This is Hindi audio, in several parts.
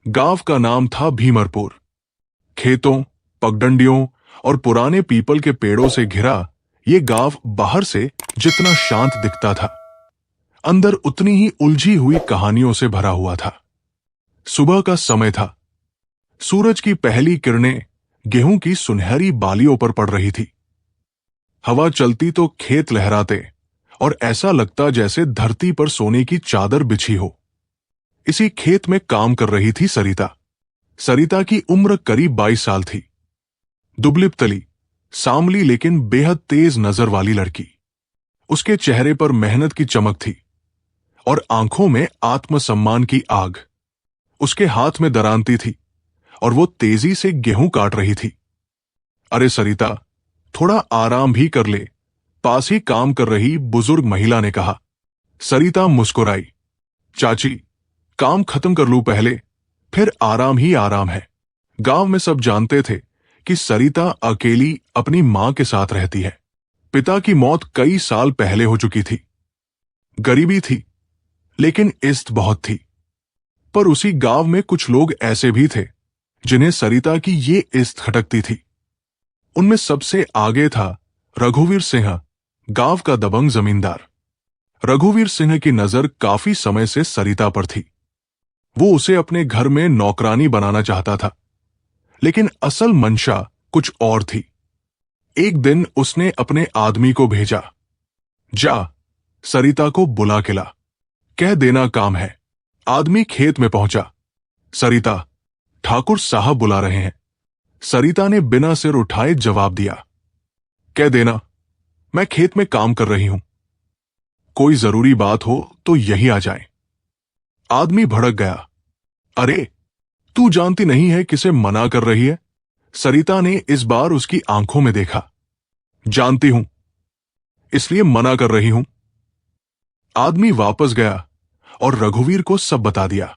गांव का नाम था भीमरपुर। खेतों, पगडंडियों और पुराने पीपल के पेड़ों से घिरा ये गांव बाहर से जितना शांत दिखता था, अंदर उतनी ही उलझी हुई कहानियों से भरा हुआ था। सुबह का समय था। सूरज की पहली किरणें गेहूं की सुनहरी बालियों पर पड़ रही थी। हवा चलती तो खेत लहराते और ऐसा लगता जैसे धरती पर सोने की चादर बिछी हो। इसी खेत में काम कर रही थी सरिता। सरिता की उम्र करीब 22 साल थी। दुबली तली, सांवली लेकिन बेहद तेज नजर वाली लड़की। उसके चेहरे पर मेहनत की चमक थी और आंखों में आत्मसम्मान की आग। उसके हाथ में दरांती थी और वो तेजी से गेहूं काट रही थी। अरे सरिता, थोड़ा आराम भी कर ले, पास ही काम कर रही बुजुर्ग महिला ने कहा। सरिता मुस्कुराई। चाची, काम खत्म कर लूं पहले, फिर आराम ही आराम है। गांव में सब जानते थे कि सरिता अकेली अपनी मां के साथ रहती है। पिता की मौत कई साल पहले हो चुकी थी। गरीबी थी, लेकिन इज्जत बहुत थी। पर उसी गांव में कुछ लोग ऐसे भी थे जिन्हें सरिता की ये इज्जत खटकती थी। उनमें सबसे आगे था रघुवीर सिंह, गांव का दबंग जमींदार। रघुवीर सिंह की नजर काफी समय से सरिता पर थी। वो उसे अपने घर में नौकरानी बनाना चाहता था, लेकिन असल मंशा कुछ और थी। एक दिन उसने अपने आदमी को भेजा, जा सरिता को बुला के ला, कह देना काम है। आदमी खेत में पहुंचा। सरिता, ठाकुर साहब बुला रहे हैं। सरिता ने बिना सिर उठाए जवाब दिया, कह देना मैं खेत में काम कर रही हूं, कोई जरूरी बात हो तो यही आ जाए। आदमी भड़क गया, अरे तू जानती नहीं है किसे मना कर रही है? सरिता ने इस बार उसकी आंखों में देखा। जानती हूं, इसलिए मना कर रही हूं। आदमी वापस गया और रघुवीर को सब बता दिया।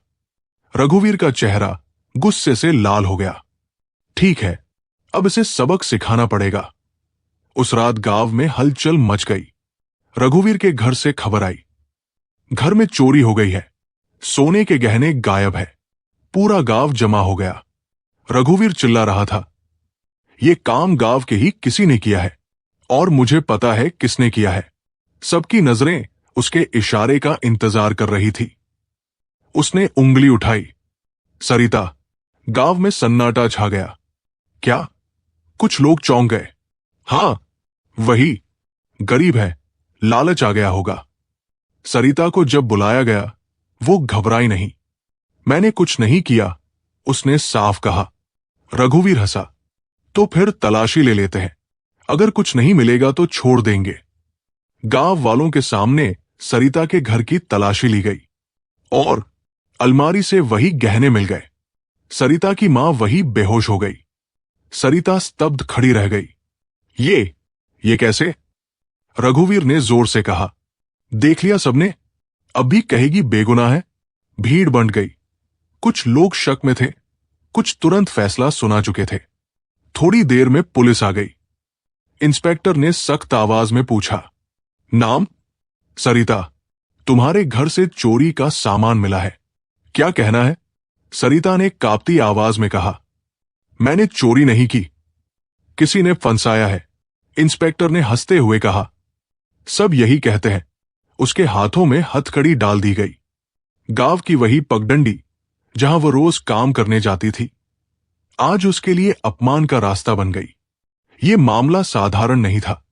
रघुवीर का चेहरा गुस्से से लाल हो गया। ठीक है, अब इसे सबक सिखाना पड़ेगा। उस रात गांव में हलचल मच गई। रघुवीर के घर से खबर आई, घर में चोरी हो गई है, सोने के गहने गायब है। पूरा गांव जमा हो गया। रघुवीर चिल्ला रहा था, ये काम गांव के ही किसी ने किया है और मुझे पता है किसने किया है। सबकी नजरें उसके इशारे का इंतजार कर रही थी। उसने उंगली उठाई। सरिता, गांव में सन्नाटा छा गया। क्या? कुछ लोग चौंक गए। हां, वही, गरीब है, लालच आ गया होगा। सरिता को जब बुलाया गया, वो घबराई नहीं। मैंने कुछ नहीं किया, उसने साफ कहा। रघुवीर हंसा, तो फिर तलाशी ले लेते हैं, अगर कुछ नहीं मिलेगा तो छोड़ देंगे। गांव वालों के सामने सरिता के घर की तलाशी ली गई और अलमारी से वही गहने मिल गए। सरिता की मां वही बेहोश हो गई। सरिता स्तब्ध खड़ी रह गई। ये कैसे? रघुवीर ने जोर से कहा। देख लिया सबने, अब भी कहेगी बेगुनाह है? भीड़ बंट गई। कुछ लोग शक में थे, कुछ तुरंत फैसला सुना चुके थे। थोड़ी देर में पुलिस आ गई। इंस्पेक्टर ने सख्त आवाज में पूछा, नाम? सरिता, तुम्हारे घर से चोरी का सामान मिला है, क्या कहना है? सरिता ने कांपती आवाज में कहा, मैंने चोरी नहीं की, किसी ने फंसाया है। इंस्पेक्टर ने हंसते हुए कहा, सब यही कहते हैं। उसके हाथों में हथकड़ी डाल दी गई। गांव की वही पगडंडी जहां वो रोज काम करने जाती थी, आज उसके लिए अपमान का रास्ता बन गई। ये मामला साधारण नहीं था।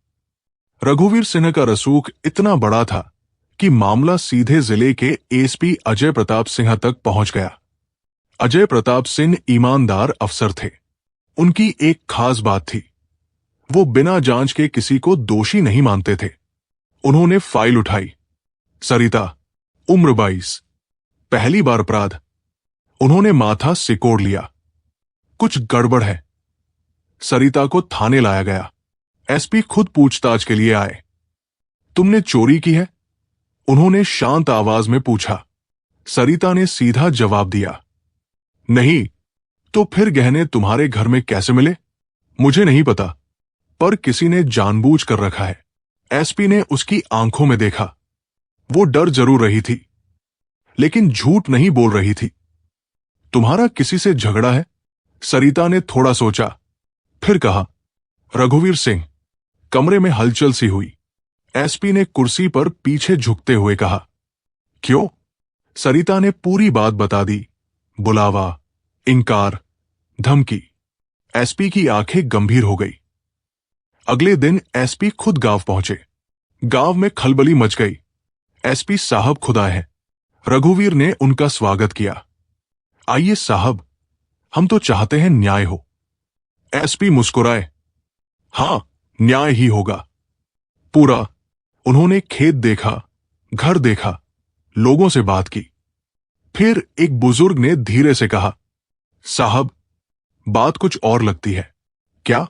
रघुवीर सिंह का रसूख इतना बड़ा था कि मामला सीधे जिले के एसपी अजय प्रताप सिंह तक पहुंच गया। अजय प्रताप सिंह ईमानदार अफसर थे। उनकी एक खास बात थी, वो बिना जांच के किसी को दोषी नहीं मानते थे। उन्होंने फाइल उठाई। सरिता, उम्र 22, पहली बार अपराध। उन्होंने माथा सिकोड़ लिया। कुछ गड़बड़ है। सरिता को थाने लाया गया। एसपी खुद पूछताछ के लिए आए। तुमने चोरी की है? उन्होंने शांत आवाज में पूछा। सरिता ने सीधा जवाब दिया, नहीं। तो फिर गहने तुम्हारे घर में कैसे मिले? मुझे नहीं पता, पर किसी ने जानबूझ कर रखा है। एसपी ने उसकी आंखों में देखा। वो डर जरूर रही थी, लेकिन झूठ नहीं बोल रही थी। तुम्हारा किसी से झगड़ा है? सरिता ने थोड़ा सोचा, फिर कहा, रघुवीर सिंह। कमरे में हलचल सी हुई। एसपी ने कुर्सी पर पीछे झुकते हुए कहा, क्यों? सरिता ने पूरी बात बता दी। बुलावा, इंकार, धमकी। एसपी की आंखें गंभीर हो गई। अगले दिन एसपी खुद गांव पहुंचे। गांव में खलबली मच गई। एसपी साहब खुद आए हैं। रघुवीर ने उनका स्वागत किया। आइए साहब, हम तो चाहते हैं न्याय हो। एसपी मुस्कुराए, हां, न्याय ही होगा पूरा। उन्होंने खेत देखा, घर देखा, लोगों से बात की। फिर एक बुजुर्ग ने धीरे से कहा, साहब, बात कुछ और लगती है। क्या?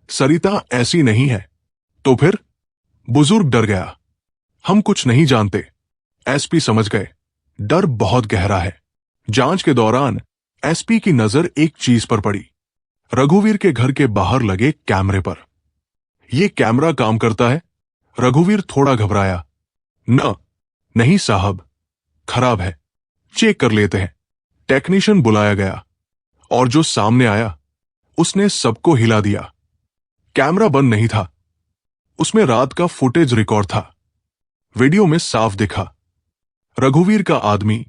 सरिता ऐसी नहीं है। तो फिर? बुजुर्ग डर गया। हम कुछ नहीं जानते। एसपी समझ गए, डर बहुत गहरा है। जांच के दौरान एसपी की नजर एक चीज पर पड़ी, रघुवीर के घर के बाहर लगे कैमरे पर। यह कैमरा काम करता है? रघुवीर थोड़ा घबराया। नहीं साहब, खराब है, चेक कर लेते हैं। टेक्नीशियन बुलाया गया और जो सामने आया उसने सबको हिला दिया। कैमरा बंद नहीं था, उसमें रात का फुटेज रिकॉर्ड था। वीडियो में साफ दिखा, रघुवीर का आदमी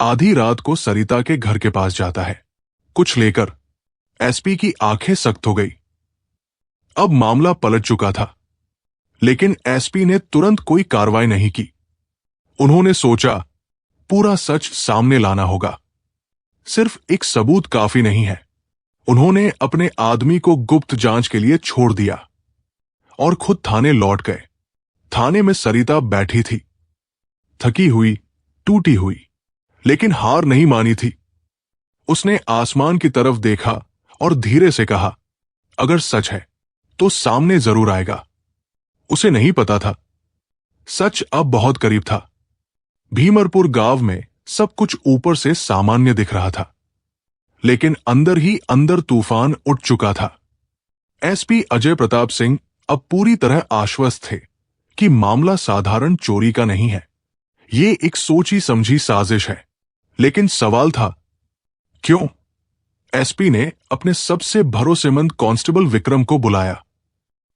आधी रात को सरिता के घर के पास जाता है कुछ लेकर। एसपी की आंखें सख्त हो गई। अब मामला पलट चुका था, लेकिन एसपी ने तुरंत कोई कार्रवाई नहीं की। उन्होंने सोचा, पूरा सच सामने लाना होगा। सिर्फ एक सबूत काफी नहीं है। उन्होंने अपने आदमी को गुप्त जांच के लिए छोड़ दिया और खुद थाने लौट गए। थाने में सरिता बैठी थी, थकी हुई, टूटी हुई, लेकिन हार नहीं मानी थी। उसने आसमान की तरफ देखा और धीरे से कहा, अगर सच है तो सामने जरूर आएगा। उसे नहीं पता था, सच अब बहुत करीब था। भीमरपुर गांव में सब कुछ ऊपर से सामान्य दिख रहा था, लेकिन अंदर ही अंदर तूफान उठ चुका था। एसपी अजय प्रताप सिंह अब पूरी तरह आश्वस्त थे कि मामला साधारण चोरी का नहीं है। ये एक सोची समझी साजिश है। लेकिन सवाल था, क्यों? एसपी ने अपने सबसे भरोसेमंद कांस्टेबल विक्रम को बुलाया।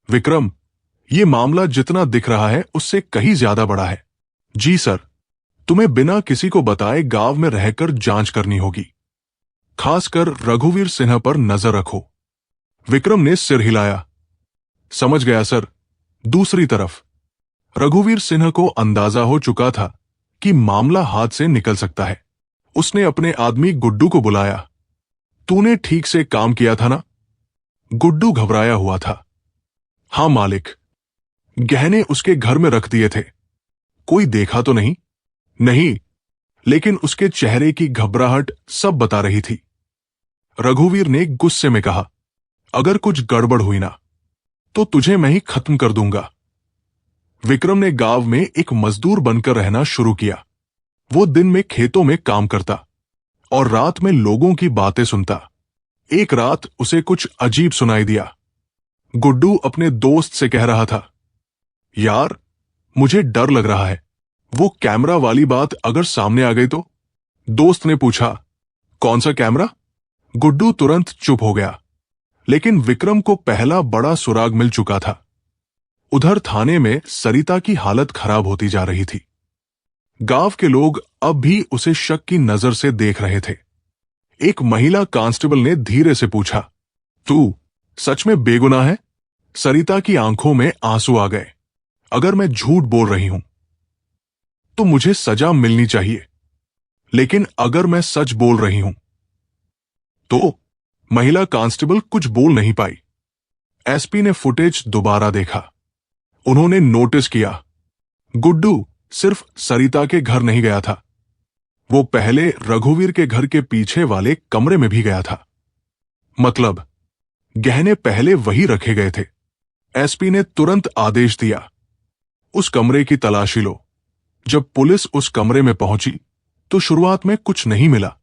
विक्रम, ये मामला जितना दिख रहा है उससे कहीं ज्यादा बड़ा है। जी सर, तुम्हें बिना किसी को बताए गांव में रहकर जांच करनी होगी। खासकर रघुवीर सिन्हा पर नजर रखो। विक्रम ने सिर हिलाया। समझ गया सर। दूसरी तरफ रघुवीर सिन्हा को अंदाजा हो चुका था कि मामला हाथ से निकल सकता है। उसने अपने आदमी गुड्डू को बुलाया। तूने ठीक से काम किया था ना? गुड्डू घबराया हुआ था। हां मालिक। गहने उसके घर में रख दिए थे। कोई देखा तो नहीं? नहीं, लेकिन उसके चेहरे की घबराहट सब बता रही थी। रघुवीर ने गुस्से में कहा, अगर कुछ गड़बड़ हुई ना तो तुझे मैं ही खत्म कर दूंगा। विक्रम ने गांव में एक मजदूर बनकर रहना शुरू किया। वो दिन में खेतों में काम करता और रात में लोगों की बातें सुनता। एक रात उसे कुछ अजीब सुनाई दिया। गुड्डू अपने दोस्त से कह रहा था, यार, मुझे डर लग रहा है। वो कैमरा वाली बात अगर सामने आ गई तो? दोस्त ने पूछा, कौन सा कैमरा? गुड्डू तुरंत चुप हो गया। लेकिन विक्रम को पहला बड़ा सुराग मिल चुका था। उधर थाने में सरिता की हालत खराब होती जा रही थी। गांव के लोग अब भी उसे शक की नजर से देख रहे थे। एक महिला कांस्टेबल ने धीरे से पूछा, तू सच में बेगुनाह है? सरिता की आंखों में आंसू आ गए। अगर मैं झूठ बोल रही हूं तो मुझे सजा मिलनी चाहिए, लेकिन अगर मैं सच बोल रही हूं तो? महिला कांस्टेबल कुछ बोल नहीं पाई। एसपी ने फुटेज दोबारा देखा। उन्होंने नोटिस किया, गुड्डू सिर्फ सरिता के घर नहीं गया था, वो पहले रघुवीर के घर के पीछे वाले कमरे में भी गया था। मतलब गहने पहले वही रखे गए थे। एसपी ने तुरंत आदेश दिया, उस कमरे की तलाशी लो। जब पुलिस उस कमरे में पहुंची तो शुरुआत में कुछ नहीं मिला,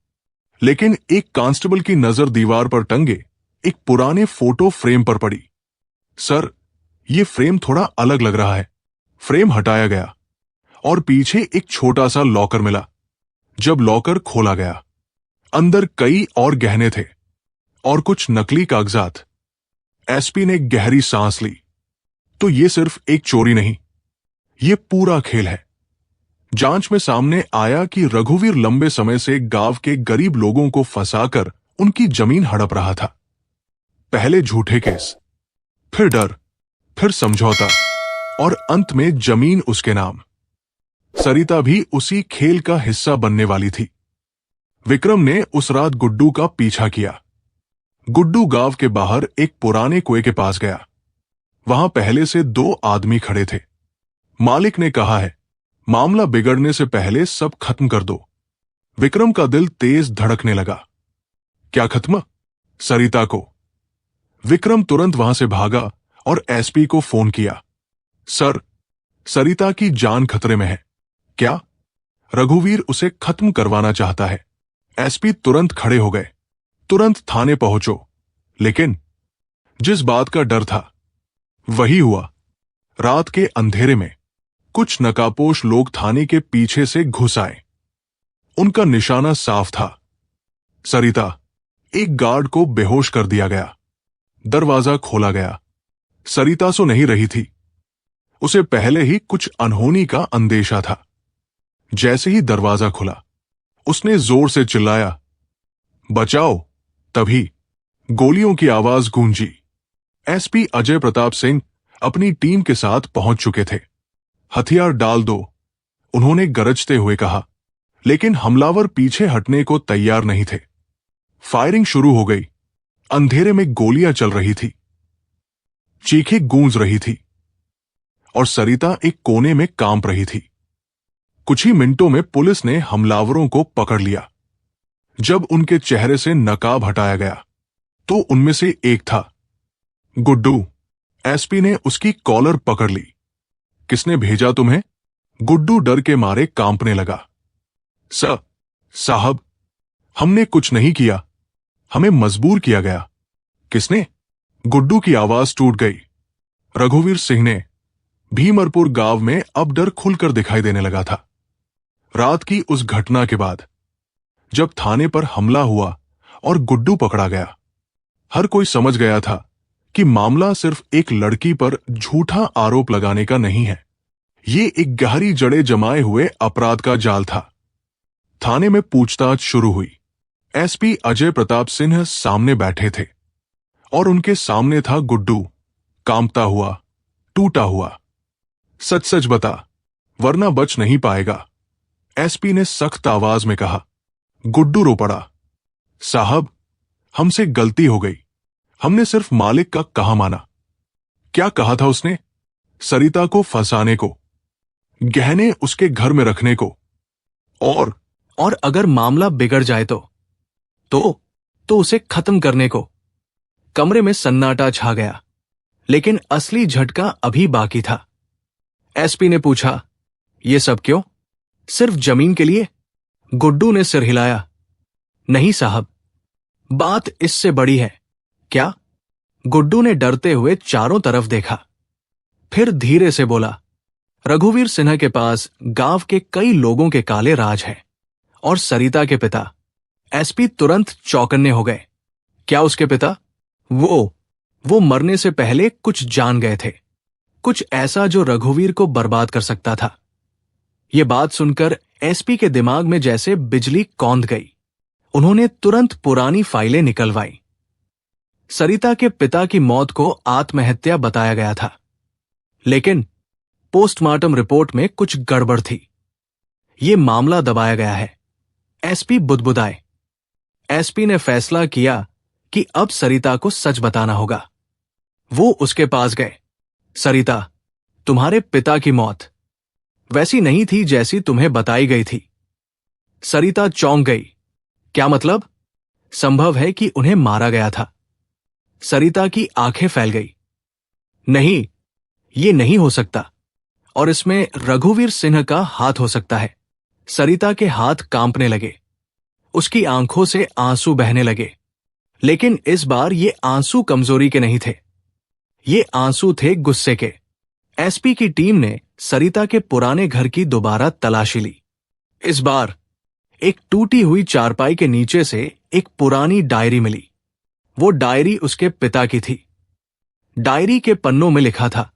लेकिन एक कांस्टेबल की नजर दीवार पर टंगे एक पुराने फोटो फ्रेम पर पड़ी। सर, यह फ्रेम थोड़ा अलग लग रहा है। फ्रेम हटाया गया और पीछे एक छोटा सा लॉकर मिला। जब लॉकर खोला गया, अंदर कई और गहने थे और कुछ नकली कागजात। एसपी ने गहरी सांस ली। तो ये सिर्फ एक चोरी नहीं, ये पूरा खेल है। जांच में सामने आया कि रघुवीर लंबे समय से गांव के गरीब लोगों को फंसाकर उनकी जमीन हड़प रहा था। पहले झूठे केस, फिर डर, फिर समझौता और अंत में जमीन उसके नाम। सरिता भी उसी खेल का हिस्सा बनने वाली थी। विक्रम ने उस रात गुड्डू का पीछा किया। गुड्डू गांव के बाहर एक पुराने कुएं के पास गया। वहां पहले से 2 आदमी खड़े थे। मालिक ने कहा है, मामला बिगड़ने से पहले सब खत्म कर दो। विक्रम का दिल तेज धड़कने लगा। क्या खत्म? सरिता को। विक्रम तुरंत वहां से भागा और एसपी को फोन किया। सर, सरिता की जान खतरे में है। क्या? रघुवीर उसे खत्म करवाना चाहता है। एसपी तुरंत खड़े हो गए। तुरंत थाने पहुंचो। लेकिन जिस बात का डर था वही हुआ। रात के अंधेरे में कुछ नकाबपोश लोग थाने के पीछे से घुस आए। उनका निशाना साफ था। सरिता। एक गार्ड को बेहोश कर दिया गया। दरवाजा खोला गया। सरिता सो नहीं रही थी। उसे पहले ही कुछ अनहोनी का अंदेशा था। जैसे ही दरवाजा खुला, उसने जोर से चिल्लाया, बचाओ। तभी गोलियों की आवाज गूंजी। एसपी अजय प्रताप सिंह अपनी टीम के साथ पहुंच चुके थे। हथियार डाल दो, उन्होंने गरजते हुए कहा, लेकिन हमलावर पीछे हटने को तैयार नहीं थे। फायरिंग शुरू हो गई। अंधेरे में गोलियां चल रही थी, चीखें गूंज रही थी और सरिता एक कोने में कांप रही थी। कुछ ही मिनटों में पुलिस ने हमलावरों को पकड़ लिया। जब उनके चेहरे से नकाब हटाया गया तो उनमें से एक था गुड्डू। एसपी ने उसकी कॉलर पकड़ ली। किसने भेजा तुम्हें? गुड्डू डर के मारे कांपने लगा। साहब, हमने कुछ नहीं किया, हमें मजबूर किया गया। किसने? गुड्डू की आवाज टूट गई। रघुवीर सिंह ने। भीमरपुर गांव में अब डर खुलकर दिखाई देने लगा था। रात की उस घटना के बाद, जब थाने पर हमला हुआ और गुड्डू पकड़ा गया, हर कोई समझ गया था कि मामला सिर्फ एक लड़की पर झूठा आरोप लगाने का नहीं है। ये एक गहरी जड़ें जमाए हुए अपराध का जाल था। थाने में पूछताछ शुरू हुई। एसपी अजय प्रताप सिंह सामने बैठे थे और उनके सामने था गुड्डू, कांपता हुआ, टूटा हुआ। सच सच बता, वरना बच नहीं पाएगा, एसपी ने सख्त आवाज में कहा। गुड्डू रो पड़ा। साहब, हमसे गलती हो गई, हमने सिर्फ मालिक का कहा माना। क्या कहा था उसने? सरिता को फंसाने को, गहने उसके घर में रखने को, और अगर मामला बिगड़ जाए तो उसे खत्म करने को। कमरे में सन्नाटा छा गया, लेकिन असली झटका अभी बाकी था। एसपी ने पूछा, ये सब क्यों? सिर्फ जमीन के लिए? गुड्डू ने सिर हिलाया। नहीं साहब, बात इससे बड़ी है। क्या? गुड्डू ने डरते हुए चारों तरफ देखा, फिर धीरे से बोला, रघुवीर सिन्हा के पास गांव के कई लोगों के काले राज हैं और सरिता के पिता। एसपी तुरंत चौकन्ने हो गए। क्या उसके पिता? वो मरने से पहले कुछ जान गए थे, कुछ ऐसा जो रघुवीर को बर्बाद कर सकता था। यह बात सुनकर एसपी के दिमाग में जैसे बिजली कौंध गई। उन्होंने तुरंत पुरानी फाइलें निकलवाई। सरिता के पिता की मौत को आत्महत्या बताया गया था, लेकिन पोस्टमार्टम रिपोर्ट में कुछ गड़बड़ थी। यह मामला दबाया गया है। एसपी बुदबुदाए। एसपी ने फैसला किया कि अब सरिता को सच बताना होगा। वो उसके पास गए। सरिता, तुम्हारे पिता की मौत वैसी नहीं थी जैसी तुम्हें बताई गई थी। सरिता चौंक गई। क्या मतलब? संभव है कि उन्हें मारा गया था। सरिता की आंखें फैल गई। नहीं, ये नहीं हो सकता, और इसमें रघुवीर सिन्हा का हाथ हो सकता है। सरिता के हाथ कांपने लगे। उसकी आंखों से आंसू बहने लगे, लेकिन इस बार ये आंसू कमजोरी के नहीं थे। ये आंसू थे गुस्से के। एसपी की टीम ने सरिता के पुराने घर की दोबारा तलाशी ली। इस बार एक टूटी हुई चारपाई के नीचे से एक पुरानी डायरी मिली। वो डायरी उसके पिता की थी। डायरी के पन्नों में लिखा था,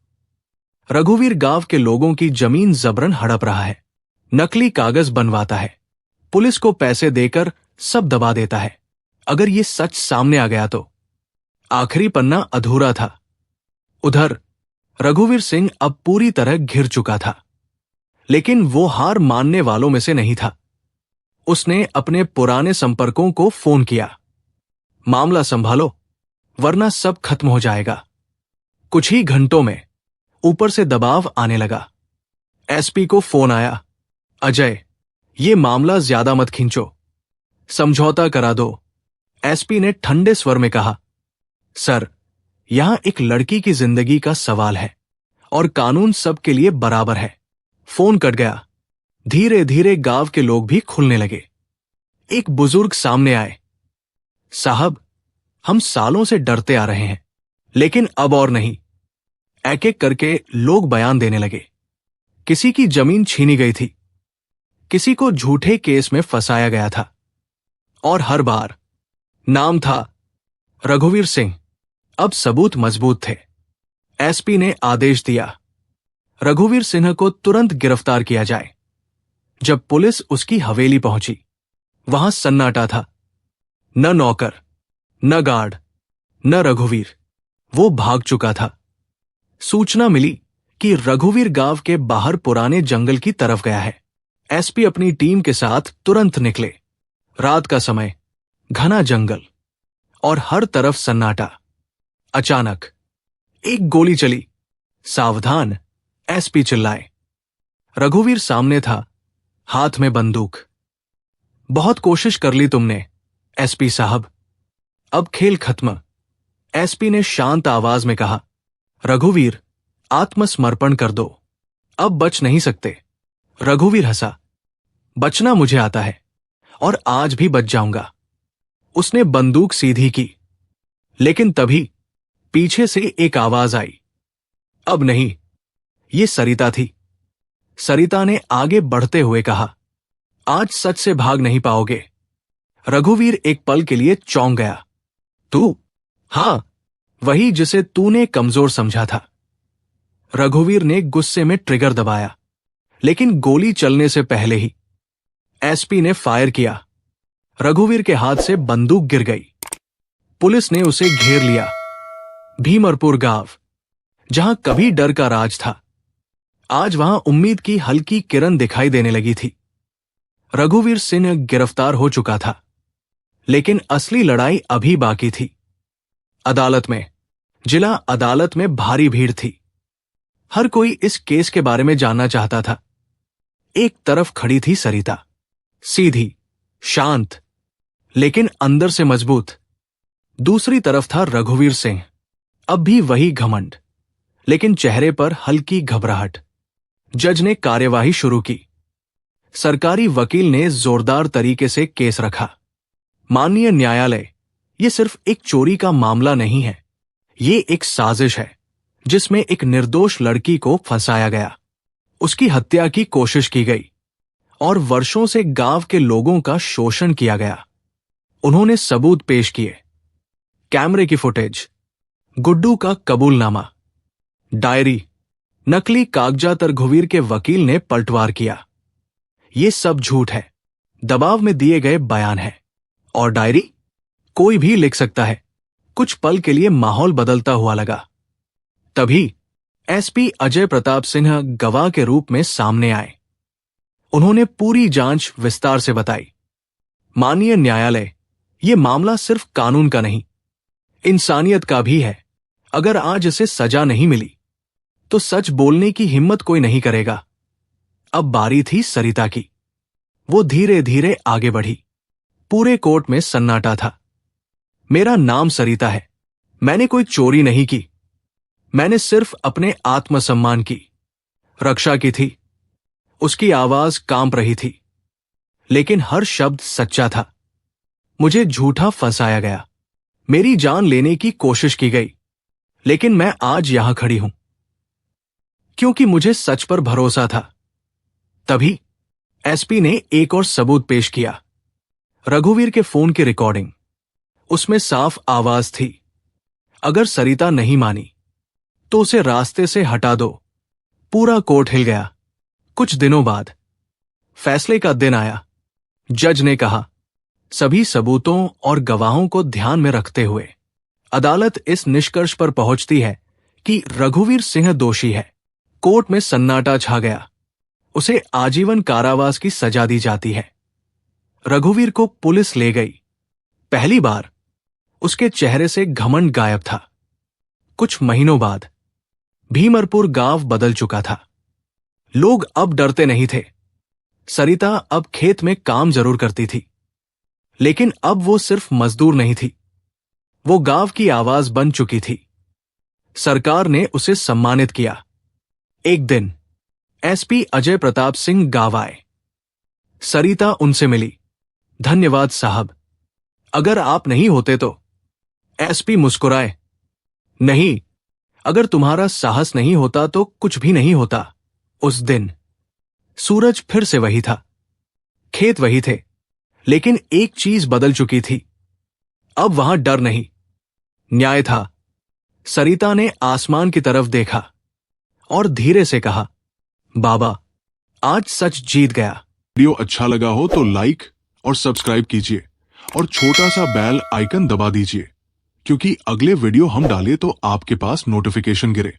रघुवीर गांव के लोगों की जमीन जबरन हड़प रहा है, नकली कागज बनवाता है, पुलिस को पैसे देकर सब दबा देता है। अगर ये सच सामने आ गया तो। आखिरी पन्ना अधूरा था। उधर रघुवीर सिंह अब पूरी तरह घिर चुका था, लेकिन वो हार मानने वालों में से नहीं था। उसने अपने पुराने संपर्कों को फोन किया, मामला संभालो वरना सब खत्म हो जाएगा। कुछ ही घंटों में ऊपर से दबाव आने लगा। एसपी को फोन आया, अजय, ये मामला ज्यादा मत खींचो, समझौता करा दो। एसपी ने ठंडे स्वर में कहा, सर, यहां एक लड़की की जिंदगी का सवाल है और कानून सबके लिए बराबर है। फोन कट गया। धीरे धीरे गांव के लोग भी खुलने लगे। एक बुजुर्ग सामने आए, साहब, हम सालों से डरते आ रहे हैं, लेकिन अब और नहीं। एक एक करके लोग बयान देने लगे। किसी की जमीन छीनी गई थी, किसी को झूठे केस में फंसाया गया था, और हर बार नाम था रघुवीर सिंह। अब सबूत मजबूत थे। एसपी ने आदेश दिया, रघुवीर सिंह को तुरंत गिरफ्तार किया जाए। जब पुलिस उसकी हवेली पहुंची, वहां सन्नाटा था। न नौकर, न गार्ड, न रघुवीर। वो भाग चुका था। सूचना मिली कि रघुवीर गांव के बाहर पुराने जंगल की तरफ गया है। एसपी अपनी टीम के साथ तुरंत निकले। रात का समय, घना जंगल और हर तरफ सन्नाटा। अचानक एक गोली चली। सावधान, एसपी चिल्लाए। रघुवीर सामने था, हाथ में बंदूक। बहुत कोशिश कर ली तुमने, एसपी साहब, अब खेल खत्म। एसपी ने शांत आवाज में कहा, रघुवीर, आत्मसमर्पण कर दो, अब बच नहीं सकते। रघुवीर हंसा, बचना मुझे आता है और आज भी बच जाऊंगा। उसने बंदूक सीधी की, लेकिन तभी पीछे से एक आवाज आई, अब नहीं। ये सरिता थी। सरिता ने आगे बढ़ते हुए कहा, आज सच से भाग नहीं पाओगे। रघुवीर एक पल के लिए चौंक गया। तू? हां, वही जिसे तूने कमजोर समझा था। रघुवीर ने गुस्से में ट्रिगर दबाया, लेकिन गोली चलने से पहले ही एसपी ने फायर किया। रघुवीर के हाथ से बंदूक गिर गई। पुलिस ने उसे घेर लिया। भीमरपुर गांव, जहां कभी डर का राज था, आज वहां उम्मीद की हल्की किरण दिखाई देने लगी थी। रघुवीर सिंह गिरफ्तार हो चुका था, लेकिन असली लड़ाई अभी बाकी थी। अदालत में, जिला अदालत में भारी भीड़ थी। हर कोई इस केस के बारे में जानना चाहता था। एक तरफ खड़ी थी सरिता, सीधी, शांत, लेकिन अंदर से मजबूत। दूसरी तरफ था रघुवीर सिंह, अब भी वही घमंड, लेकिन चेहरे पर हल्की घबराहट। जज ने कार्यवाही शुरू की। सरकारी वकील ने जोरदार तरीके से केस रखा। माननीय न्यायालय, ये सिर्फ एक चोरी का मामला नहीं है, ये एक साजिश है जिसमें एक निर्दोष लड़की को फंसाया गया, उसकी हत्या की कोशिश की गई और वर्षों से गांव के लोगों का शोषण किया गया। उन्होंने सबूत पेश किए, कैमरे की फुटेज, गुड्डू का कबूलनामा, डायरी, नकली कागजात। रघुवीर के वकील ने पलटवार किया, ये सब झूठ है, दबाव में दिए गए बयान है। और डायरी कोई भी लिख सकता है। कुछ पल के लिए माहौल बदलता हुआ लगा। तभी एसपी अजय प्रताप सिन्हा गवाह के रूप में सामने आए। उन्होंने पूरी जांच विस्तार से बताई। माननीय न्यायालय, ये मामला सिर्फ कानून का नहीं, इंसानियत का भी है। अगर आज इसे सजा नहीं मिली तो सच बोलने की हिम्मत कोई नहीं करेगा। अब बारी थी सरिता की। वो धीरे धीरे आगे बढ़ी। पूरे कोर्ट में सन्नाटा था। मेरा नाम सरिता है, मैंने कोई चोरी नहीं की, मैंने सिर्फ अपने आत्मसम्मान की रक्षा की थी। उसकी आवाज कांप रही थी, लेकिन हर शब्द सच्चा था। मुझे झूठा फंसाया गया, मेरी जान लेने की कोशिश की गई, लेकिन मैं आज यहां खड़ी हूं क्योंकि मुझे सच पर भरोसा था। तभी एसपी ने एक और सबूत पेश किया, रघुवीर के फोन की रिकॉर्डिंग। उसमें साफ आवाज थी, अगर सरिता नहीं मानी तो उसे रास्ते से हटा दो। पूरा कोर्ट हिल गया। कुछ दिनों बाद फैसले का दिन आया। जज ने कहा, सभी सबूतों और गवाहों को ध्यान में रखते हुए अदालत इस निष्कर्ष पर पहुंचती है कि रघुवीर सिंह दोषी है। कोर्ट में सन्नाटा छा गया। उसे आजीवन कारावास की सजा दी जाती है। रघुवीर को पुलिस ले गई। पहली बार उसके चेहरे से घमंड गायब था। कुछ महीनों बाद भीमरपुर गांव बदल चुका था। लोग अब डरते नहीं थे। सरिता अब खेत में काम जरूर करती थी, लेकिन अब वो सिर्फ मजदूर नहीं थी, वो गांव की आवाज बन चुकी थी। सरकार ने उसे सम्मानित किया। एक दिन एसपी अजय प्रताप सिंह गांव आए। सरिता उनसे मिली। धन्यवाद साहब, अगर आप नहीं होते तो। एसपी मुस्कुराए। नहीं, अगर तुम्हारा साहस नहीं होता तो कुछ भी नहीं होता। उस दिन सूरज फिर से वही था, खेत वही थे, लेकिन एक चीज बदल चुकी थी। अब वहां डर नहीं, न्याय था। सरिता ने आसमान की तरफ देखा और धीरे से कहा, बाबा, आज सच जीत गया। वीडियो अच्छा लगा हो तो लाइक और सब्सक्राइब कीजिए और छोटा सा बेल आइकन दबा दीजिए, क्योंकि अगले वीडियो हम डालें तो आपके पास नोटिफिकेशन गिरे।